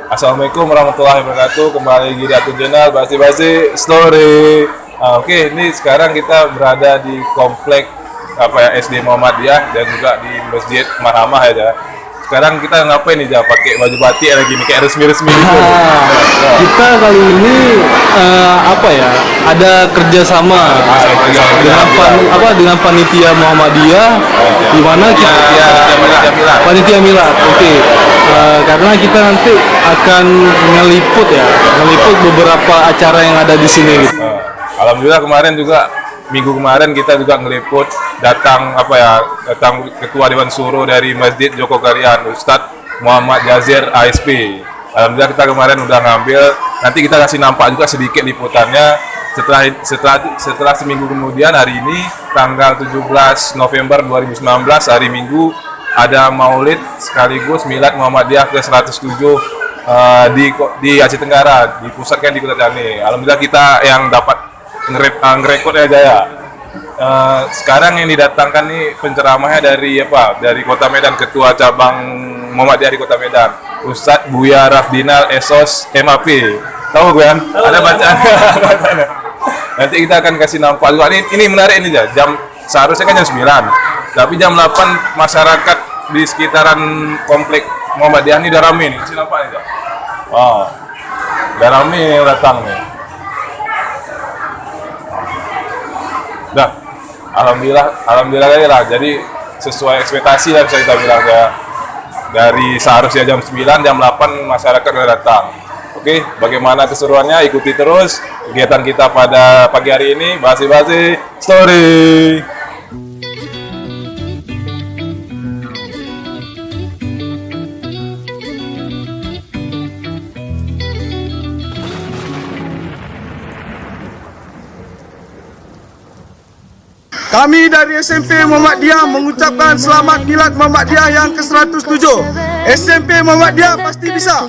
Assalamualaikum warahmatullahi wabarakatuh. Kembali lagi di Atun Channel Basi-Basi Story. Oke, ini sekarang kita berada di komplek SD Muhammadiyah dan juga di Masjid Marhamah ya. Sekarang kita ngapain nih, pakai baju batik lagi nih, kayak resmi-resmi gitu. Kita kali ini ada kerjasama dengan panitia Muhammadiyah, di mana kita panitia Milad. Karena kita nanti akan ngeliput beberapa acara yang ada di sini. Alhamdulillah minggu kemarin kita juga ngeliput datang Ketua Dewan Suruh dari Masjid Joko Karian, Ustadz Muhammad Jazir ASP. Alhamdulillah kita kemarin udah ngambil, nanti kita kasih nampak juga sedikit liputannya. Setelah seminggu kemudian, hari ini tanggal 17 November 2019 hari Minggu, ada maulid sekaligus milad Muhammadiyah ke-107 di Aceh Tenggara, dipusatkan di Kota Jani. Alhamdulillah kita yang dapat ngerekod aja ya. Sekarang yang didatangkan nih penceramahnya dari Kota Medan, Ketua Cabang Muhammadiyah di Kota Medan, Ustadz Buya Rafdinal Esos MAP. Tahu gue kan? Ada bacaan. Nanti kita akan kasih nampak juga. Ini menarik ini ya. Seharusnya kan jam 9, tapi jam 8 masyarakat di sekitaran komplek Muhammadiyah ini udah rame nih. Kasih nampak nih. Udah rame yang datang nih. Dah, alhamdulillah lah. Jadi sesuai ekspektasi lah bisa kita bilang ya. Dari seharusnya jam 9, jam 8 masyarakat udah datang. Oke, bagaimana keseruannya? Ikuti terus kegiatan kita pada pagi hari ini. Basi-Basi Story. Kami dari SMP Muhammadiyah mengucapkan selamat milad Muhammadiyah yang ke-107. SMP Muhammadiyah pasti bisa.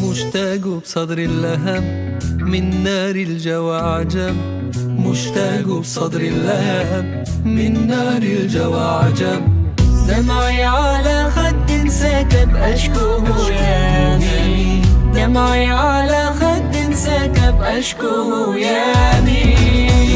مشتاق بصدر اللهب من نار الجوى عجب مشتاق بصدر اللهب من نار الجوى عجب دمعي على خد سكب أشكوه يامي دمعي على خد سكب أشكوه يامي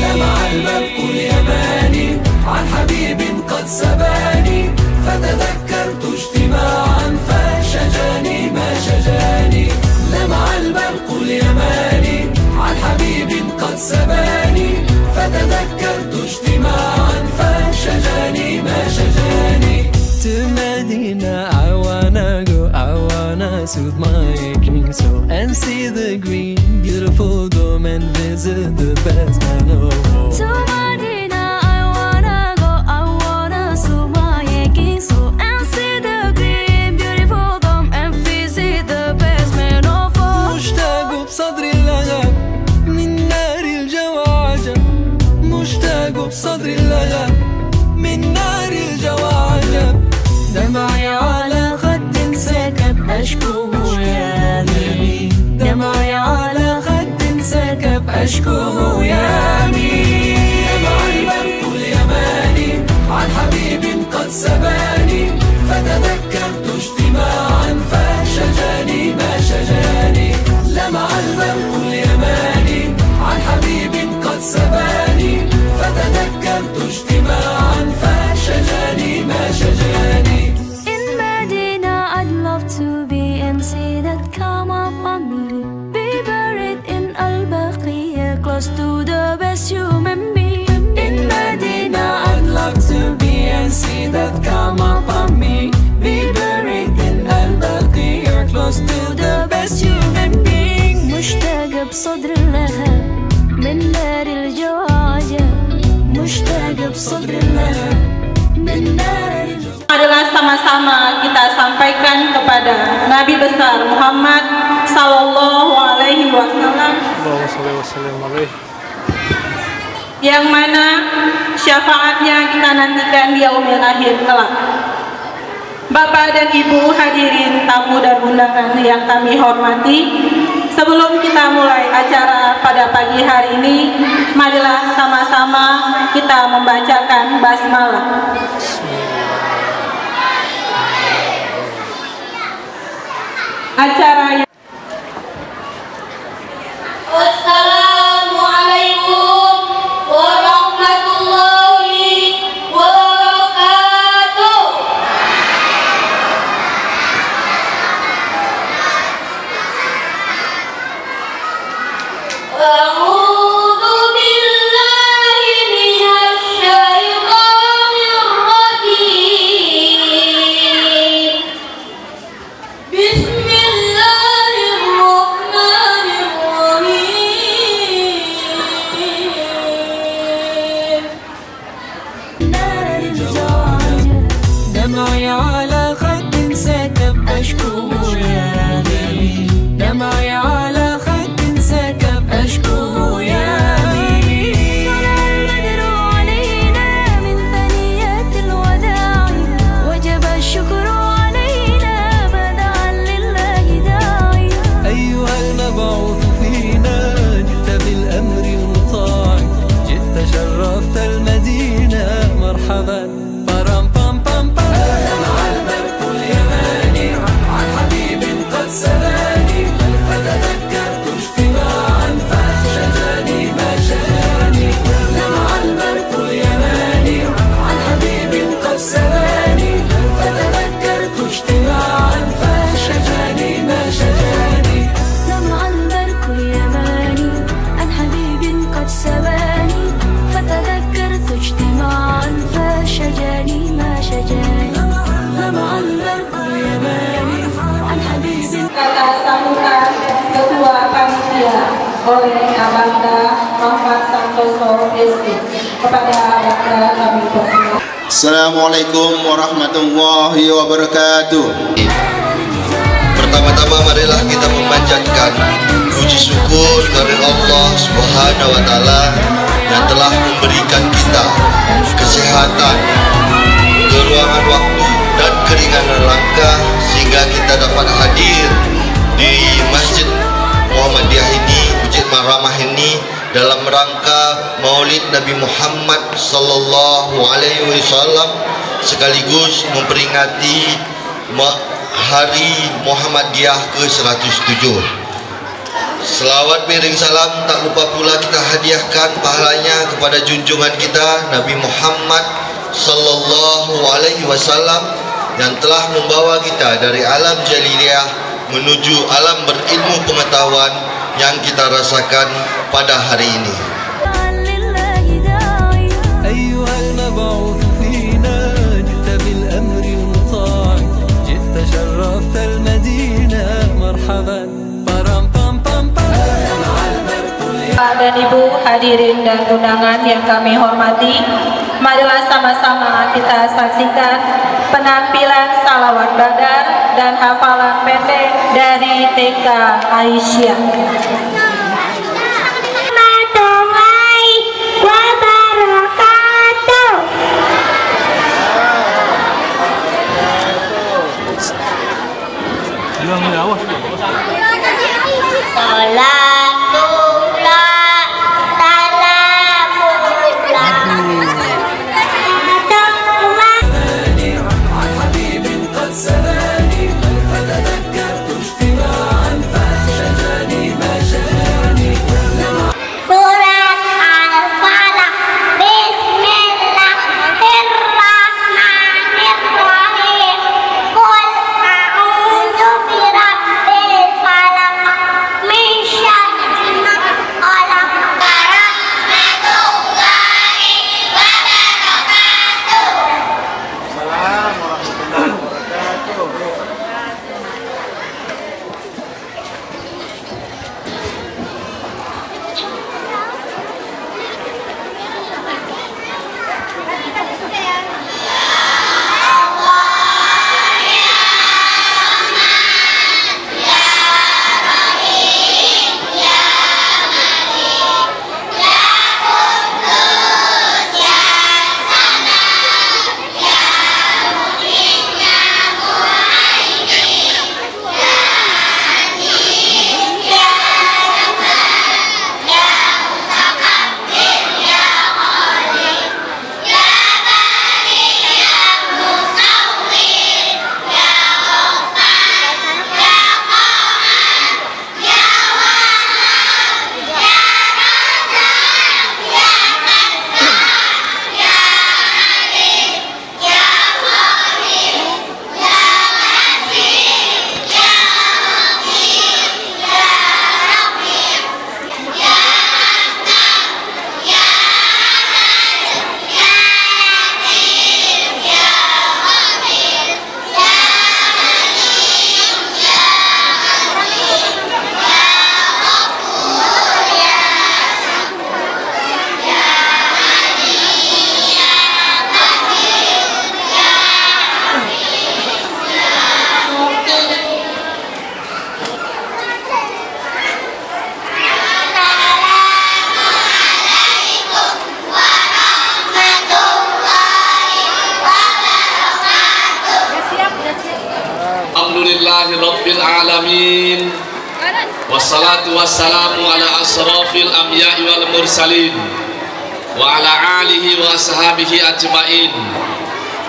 لمع البرق اليماني عن حبيب قد سباني فتذكرت اجتماعا فشجاني ما شجاني لمع البرق اليماني عن حبيب قد سباني فتذكرت اجتماعا فشجاني ما شجاني To Medina I wanna go, I wanna soothe my aching soul and see the green, beautiful dome and visit the best man of all. To Medina I wanna go, I wanna soothe my aching soul and see the green, beautiful dome and visit the best man of all. مشتاق بصدري اللغب من نار الجوى عجب مشتاق بصدري اللغب من نار الجوى عجب دمعي على خد سكب أشكوه يامي دمعي على خد سكب أشكوه يامي دمع البرق اليماني عن حبيب قد سباني فتذكرت اجتماعا فشجاني ما شجاني لمع البرق اليماني عن حبيب قد سباني فتذكرت اجتماعا فشجاني ما شجاني In Medina I'd love to be and see that come upon me. Be buried in Al-Baqiyah, close to the best human being. In Medina I'd love to be and see that come upon me Be buried in Al-Baqiyah close to the best human being مشتاق بصدر اللهب من نار الجواجب مشتاق بصدر اللهب من نار الجواجب. Adalah sama-sama kita sampaikan kepada Nabi besar Muhammad Sallallahu Alaihi Wasallam yang mana syafaatnya kita nantikan di yaumil akhir kelak. Bapak dan Ibu hadirin tamu dan undangan yang kami hormati, Sebelum kita mulai acara pada pagi hari ini, marilah sama-sama kita membacakan basmalah. Acara yang Assalamualaikum warahmatullahi wabarakatuh. A'udzu billahi minasy syaithanir rajim. Bismillahirrahmanirrahim. دمعي على خد سكب أشكو يا نبي دمعي على خد سكب أشكو يا نبي طلع البدر علينا من ثنيات الوداع وجب الشكر علينا بدعا لله داعيا أيها المبعوث فينا جئت بالأمر المطاع جئت شرفت المدينة مرحبا برم بام بام بام دمع البرق اليماني عن حبيب قد سباني فتذكرت اجتماعا فشجاني ما شجاني دمع البرق اليماني عن حبيب قد سباني فتذكرت اجتماعا فشجاني ما شجاني لمع البرق اليماني عن حبيب قد سباني فتذكرت اجتماعا فشجاني ما شجاني لمع البرق اليماني عن حبيب kata sambutan Ketua Panitia oleh Abangda Muhammad Santoso SD. Kepada Abangda kami persilakan. Assalamualaikum warahmatullahi wabarakatuh. Pertama-tama marilah kita memanjatkan puji syukur kepada Allah Subhanahu wa taala yang telah memberikan kita kesehatan, keluangan waktu dan keringanan langkah sehingga kita dapat hadir di Masjid Muhammadiyah ini, Masjid Maramah ini dalam rangka Maulid Nabi Muhammad sallallahu alaihi wasallam sekaligus memperingati Hari Muhammadiyah ke-107. Selawat piring salam tak lupa pula kita hadiahkan pahalanya kepada junjungan kita Nabi Muhammad sallallahu alaihi wasallam yang telah membawa kita dari alam jahiliyah menuju alam berilmu pengetahuan yang kita rasakan pada hari ini. لله داعيا أيها المبعوث فينا جئت بالأمر المطاع جئت شرفت المدينة مرحبا برم بام بام بام Bapak dan Ibu hadirin dan undangan yang kami hormati, marilah sama-sama kita saksikan penampilan salawat badar dan hafalan pendek dari TK Aisyah. Warahmatullahi wabarakatuh. Salatullah, salamullah. عن حبيب قد سباني فتذكرت اجتماعا فشجاني ما شجاني Wassalatu wassalamu ala asrafil anbiya'i wal mursalin wa ala alihi wa ashabihi ajma'in.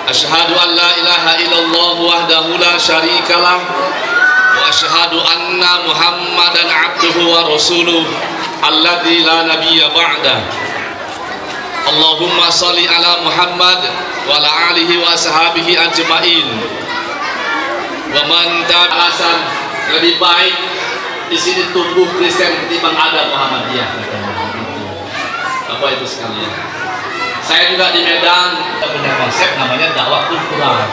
Asyhadu an la ilaha illallah wahdahu la syarikalah wa asyhadu anna Muhammadan abduhu wa rasuluh alladzi la nabiyya ba'da. Allahumma shalli ala Muhammad wa ala alihi wa ashabihi ajma'in. Wa man ta'asan lebih baik di sini tumbuh Kristen ketimbang ada Muhammadiyah. Bapak Ibu sekalian, saya juga di Medan punya konsep namanya dakwah kultural.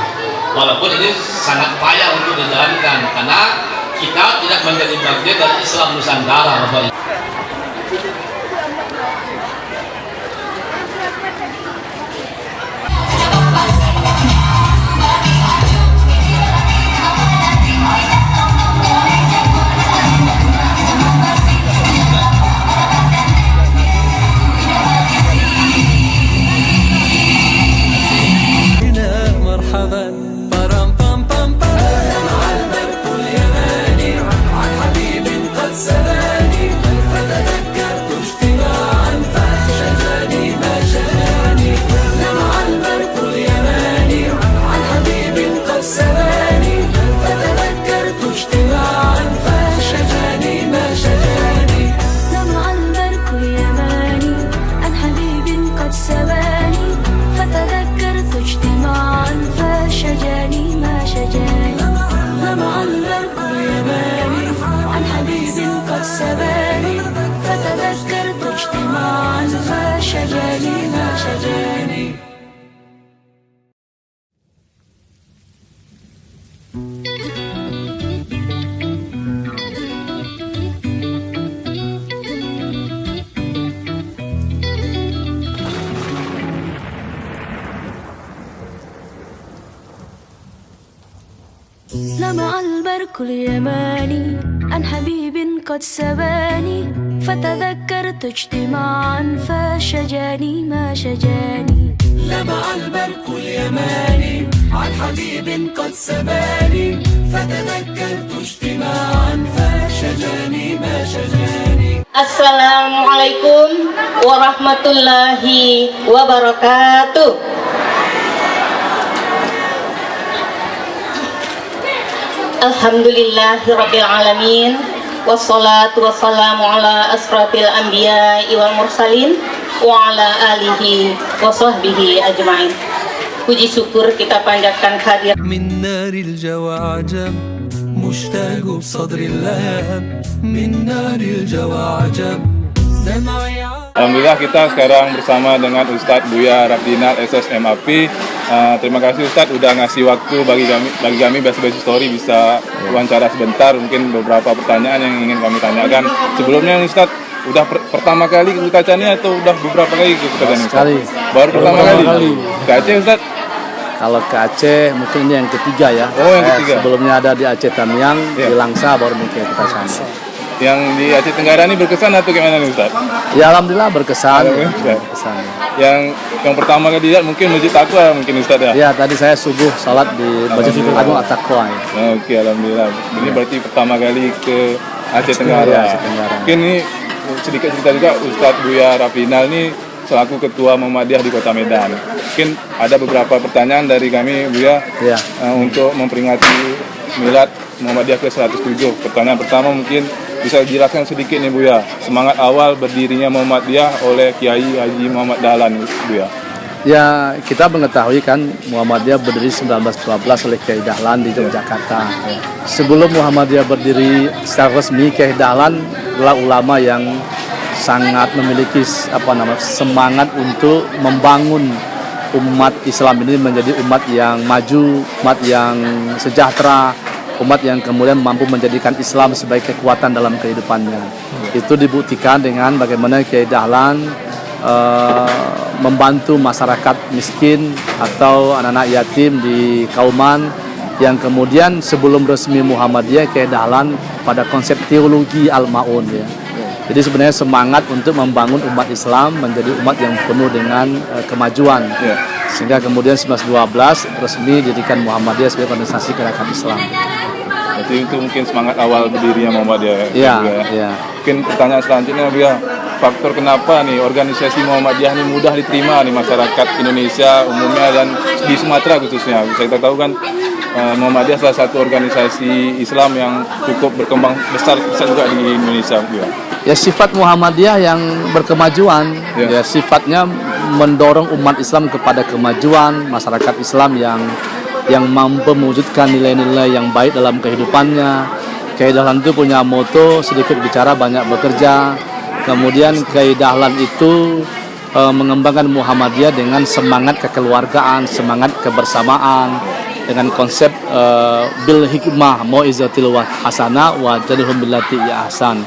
Walaupun ini sangat payah untuk dijalankan karena kita tidak menjadi bagian dari Islam Nusantara, Bapak Ibu. لمع البرق اليماني عن حبيب قد سباني فتذكرت اجتماعا فشجاني ما شجاني. لمع البرق اليماني عن حبيب قد سباني فتذكرت اجتماعا فشجاني ما شجاني. Assalamualaikum warahmatullahi wabarakatuh. Alhamdulillahirabbil alamin wassalatu wassalamu ala asrafil anbiya'i wal mursalin wa ala alihi wa sahbihi ajma'in. Puji syukur kita panjatkan kehadiran من نار الجوى عجب مشتاق بصدر اللهب من نار الجوى عجب دمعي. Alhamdulillah kita sekarang bersama dengan Ustadz Buya Rafdinal SSMAP. Terima kasih Ustadz udah ngasih waktu bagi kami Basi Story bisa wawancara sebentar, mungkin beberapa pertanyaan yang ingin kami tanyakan. Sebelumnya Ustadz udah pertama kali ikut kaca ini atau udah beberapa kali ikut kaca ini? Sekali. Baru pertama kali. Ke Aceh Ustadz? Kalau ke Aceh mungkin ini yang ketiga ya. Oh, yang ketiga. Sebelumnya ada di Aceh Tamiang, di Langsa baru mungkin kita sana. Yang di Aceh Tenggara ini berkesan atau gimana nih Ustaz? Ya alhamdulillah berkesan. Berkesan. Yang pertama kali lihat mungkin Masjid Taqwa mungkin Ustaz ya? Ya tadi saya subuh salat di Masjid Agung At-Taqwa. Oke, alhamdulillah. Ini berarti pertama kali ke Aceh Tenggara. Mungkin ini sedikit cerita juga Ustadz Buya Rafdinal ini selaku Ketua Muhammadiyah di Kota Medan. Mungkin ada beberapa pertanyaan dari kami Buya untuk memperingati Milad Muhammadiyah ke-107. Pertanyaan pertama mungkin bisa dijelaskan sedikit nih Buya, semangat awal berdirinya Muhammadiyah oleh Kiai Haji Muhammad Dahlan Buya. Ya, kita mengetahui kan Muhammadiyah berdiri 1912 oleh Kiai Dahlan di Yogyakarta. Sebelum Muhammadiyah berdiri secara resmi, Kiai Dahlan adalah ulama yang sangat memiliki semangat untuk membangun umat Islam ini menjadi umat yang maju, umat yang sejahtera, umat yang kemudian mampu menjadikan Islam sebagai kekuatan dalam kehidupannya. Itu dibuktikan dengan bagaimana Kiai Dahlan membantu masyarakat miskin atau anak-anak yatim di Kauman, yang kemudian sebelum resmi Muhammadiyah Kiai Dahlan pada konsep teologi Al-Ma'un ya. Jadi sebenarnya semangat untuk membangun umat Islam menjadi umat yang penuh dengan kemajuan. Sehingga kemudian 1912 resmi didirikan Muhammadiyah sebagai organisasi gerakan Islam. Berarti itu mungkin semangat awal berdirinya Muhammadiyah. Iya, juga. iya. Mungkin pertanyaan selanjutnya Buya, faktor kenapa nih organisasi Muhammadiyah ini mudah diterima nih masyarakat Indonesia umumnya dan di Sumatera khususnya. Kita tahu kan Muhammadiyah salah satu organisasi Islam yang cukup berkembang besar juga di Indonesia. Buya. Ya sifat Muhammadiyah yang berkemajuan, ya sifatnya mendorong umat Islam kepada kemajuan, masyarakat Islam yang mampu mewujudkan nilai-nilai yang baik dalam kehidupannya. Kiai Dahlan itu punya moto sedikit bicara banyak bekerja. Kemudian Kiai Dahlan itu mengembangkan Muhammadiyah dengan semangat kekeluargaan, semangat kebersamaan, dengan konsep bil hikmah mau'izatil hasanah wa jadilhum billati ahsan.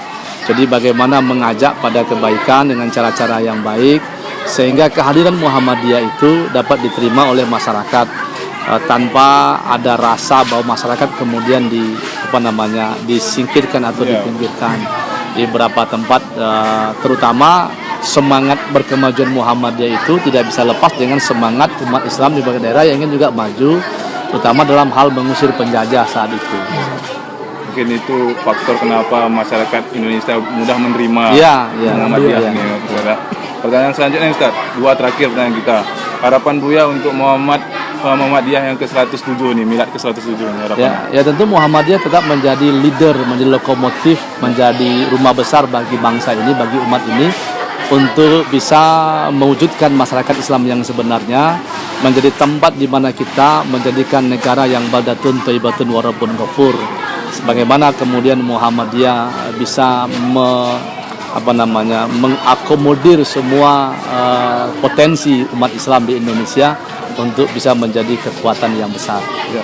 Jadi bagaimana mengajak pada kebaikan dengan cara-cara yang baik sehingga kehadiran Muhammadiyah itu dapat diterima oleh masyarakat tanpa ada rasa bahwa masyarakat kemudian disingkirkan atau dipinggirkan. Di beberapa tempat terutama semangat berkemajuan Muhammadiyah itu tidak bisa lepas dengan semangat umat Islam di berbagai daerah yang ingin juga maju, terutama dalam hal mengusir penjajah saat itu. Mungkin itu faktor kenapa masyarakat Indonesia mudah menerima Muhammadiyah ini. Pertanyaan selanjutnya Ustaz, dua terakhir pertanyaan kita. Harapan Buya untuk Muhammadiyah yang ke-107 nih, milad ke-107 ini harapan. Ya tentu Muhammadiyah tetap menjadi leader, menjadi lokomotif, menjadi rumah besar bagi bangsa ini, bagi umat ini untuk bisa mewujudkan masyarakat Islam yang sebenarnya, menjadi tempat di mana kita menjadikan negara yang baldatun thayyibatun wa rabbun ghafur. Sebagaimana kemudian Muhammadiyah bisa mengakomodir semua potensi umat Islam di Indonesia untuk bisa menjadi kekuatan yang besar. Ya.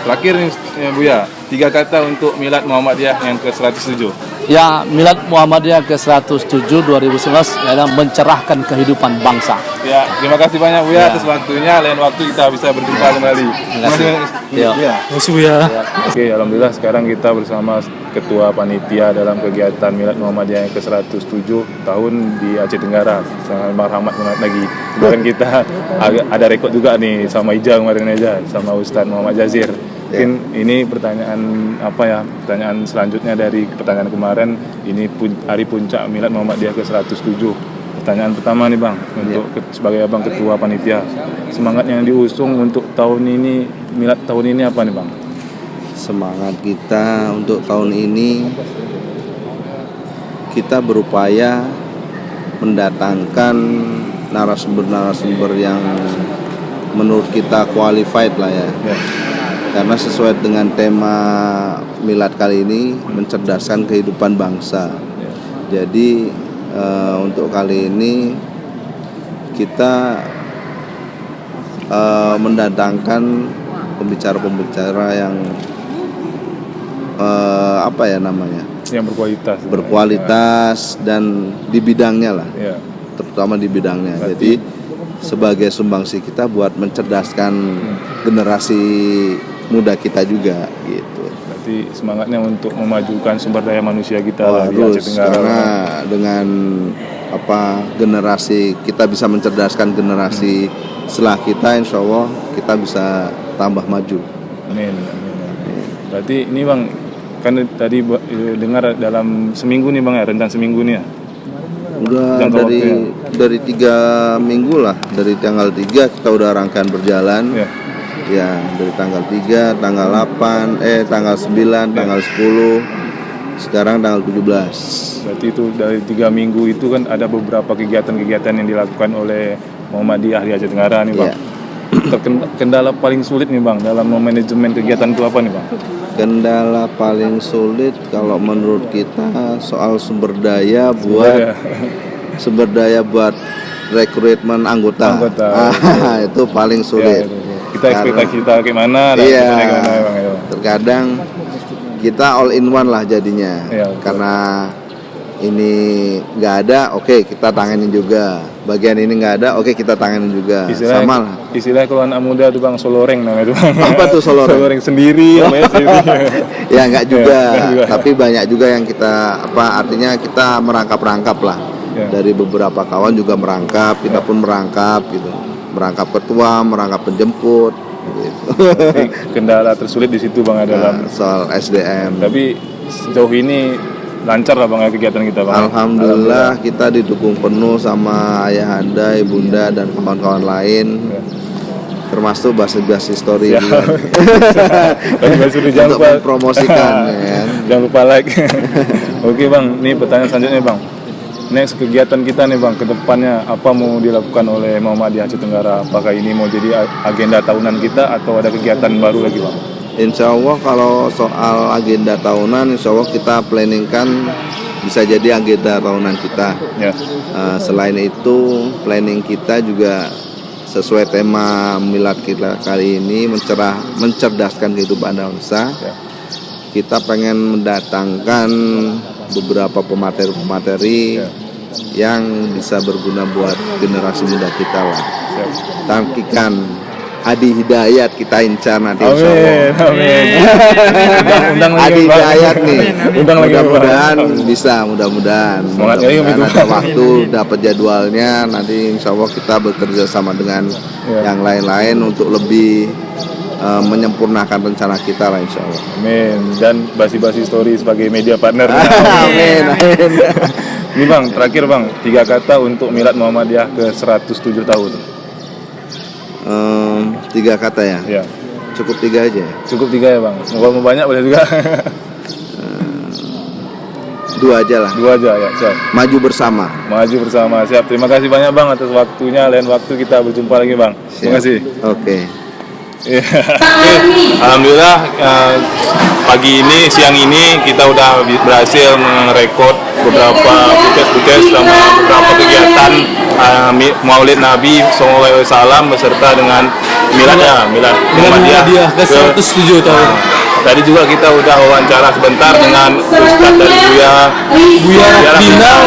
Terakhir nih Buya, 3 kata untuk milad Muhammadiyah yang ke-107. Ya, milad Muhammadiyah ke-107 2019 adalah mencerahkan kehidupan bangsa. Ya, terima kasih banyak Buya atas waktunya. Lain waktu kita bisa berjumpa kembali. Terima kasih. Oke, alhamdulillah sekarang kita bersama Ketua Panitia dalam kegiatan milad Muhammadiyah yang ke-107 tahun di Aceh Tenggara. Sangat marhamat lagi. Kemarin kita ada rekod juga nih sama Ija kemarin aja, sama Ustadz Muhammad Jazir. Mungkin ini pertanyaan selanjutnya dari pertanyaan kemarin. Ini hari puncak milad Muhammadiyah ke-107. Pertanyaan pertama nih Bang, untuk sebagai Abang Ketua Panitia, semangat yang diusung untuk tahun ini, milad tahun ini apa nih Bang? Semangat kita untuk tahun ini, kita berupaya mendatangkan narasumber-narasumber yang menurut kita qualified lah ya. Karena sesuai dengan tema milad kali ini, mencerdaskan kehidupan bangsa. Jadi untuk kali ini kita mendatangkan pembicara-pembicara yang yang berkualitas dan di bidangnya lah, terutama di bidangnya. Jadi sebagai sumbangsi kita buat mencerdaskan generasi muda kita juga gitu. Berarti semangatnya untuk memajukan sumber daya manusia kita di Aceh Tenggara. Karena dengan generasi kita bisa mencerdaskan generasi setelah kita, insya Allah kita bisa tambah maju. Amin. Berarti ini Bang, kan tadi dengar dalam seminggu nih Bang ya, rentang seminggu nih ya? Udah dari 3 minggu lah, dari tanggal 3 kita udah rangkaian berjalan. Ya, dari tanggal 3, tanggal 8, tanggal 9, tanggal 10, sekarang tanggal 17. Berarti itu dari 3 minggu itu kan ada beberapa kegiatan-kegiatan yang dilakukan oleh Muhammadiyah di Aceh Tenggara nih Bang. Kendala paling sulit nih Bang dalam manajemen kegiatan itu apa nih Bang? Kendala paling sulit kalau menurut kita soal sumber daya buat rekrutmen anggota. Itu paling sulit. Kita ekspektasi kita gimana? Terkadang kita all in one lah jadinya. Karena ini nggak ada, oke, kita tanganin juga. Bagian ini nggak ada, oke, kita tanganin juga. Sama lah. Istilah kalau anak muda itu Bang, soloreng namanya itu. Apa tuh soloreng? Soloreng sendiri. Ya nggak juga. Tapi banyak juga yang kita artinya kita merangkap-rangkap lah. Dari beberapa kawan juga merangkap, kita pun merangkap gitu. Merangkap ketua, merangkap penjemput. Tapi kendala tersulit di situ Bang dalam soal SDM. Tapi sejauh ini lancar lah Bang ya kegiatan kita Bang. Alhamdulillah kita didukung penuh sama ayahanda, ibunda dan kawan-kawan lain. Termasuk basi story juga. Jangan untuk lupa mempromosikan ya. Jangan lupa like. Oke Bang, ini pertanyaan selanjutnya Bang. Next kegiatan kita nih Bang, ke depannya apa mau dilakukan oleh Muhammadiyah Aceh Tenggara? Apakah ini mau jadi agenda tahunan kita atau ada kegiatan baru lagi Bang? Insya Allah kalau soal agenda tahunan, insya Allah kita planningkan bisa jadi agenda tahunan kita. Ya. Selain itu, planning kita juga sesuai tema milad kita kali ini, mencerdaskan kehidupan bangsa. Ya. Kita pengen mendatangkan beberapa pemateri-pemateri yang bisa berguna buat generasi muda kita lah. Tangkikan Adi Hidayat kita incar nanti insya Allah. Amin. Undang Adi Hidayat nih. Mudah-mudahan Bang. bisa, mudah-mudahan. Ada waktu, dapat jadwalnya, nanti insya Allah kita bekerja sama dengan yang lain-lain untuk lebih menyempurnakan rencana kita lah insya Allah. Amin. Dan basi-basi story sebagai media partner. Amin. Ini Bang, terakhir Bang, 3 kata untuk Milad Muhammadiyah ke 107 tahun. 3 kata ya? Ya. Cukup 3 aja? Cukup 3 ya Bang, mau banyak boleh juga. 2 aja lah. 2 aja ya, siap. Maju bersama. Maju bersama, siap. Terima kasih banyak Bang atas waktunya. Lain waktu kita berjumpa lagi Bang. Terima kasih. Oke. Alhamdulillah pagi ini, siang ini kita udah berhasil merekod beberapa footage sama beberapa kegiatan Maulid Nabi SAW beserta dengan Milad Muhammadiyah ke 107 tahun. Tadi juga kita udah wawancara sebentar dengan Ustadz dari Buya Final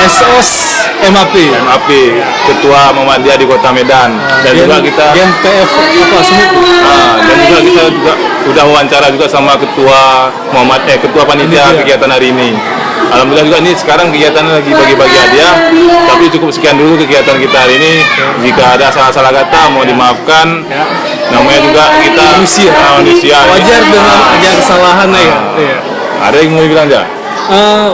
SOS MAP, Ketua Muhammadiyah di Kota Medan, dan juga kita GMPF apa semua. Dan juga kita juga udah wawancara juga sama Ketua Panitia kegiatan hari ini. Alhamdulillah juga ini sekarang kegiatan lagi bagi-bagi hadiah, tapi cukup sekian dulu kegiatan kita hari ini. Jika ada salah-salah kata mau dimaafkan. Namanya juga kita manusia. Wajar dengan ada kesalahan ya. Ada yang mau bilang enggak?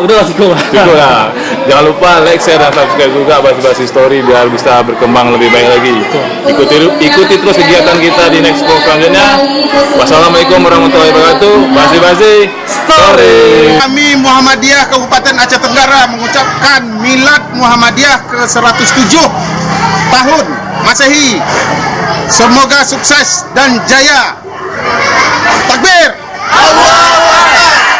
Udahlah cukup lah. Jangan lupa like, share, dan subscribe juga basi-basi story biar bisa berkembang lebih baik lagi. Ikuti terus kegiatan kita di next vlog selanjutnya. Wassalamualaikum warahmatullahi wabarakatuh. Basi-basi story. Kami Muhammadiyah Kabupaten Aceh Tenggara mengucapkan Milad Muhammadiyah ke 107 tahun Masehi. Semoga sukses dan jaya. Takbir. Allahu Akbar.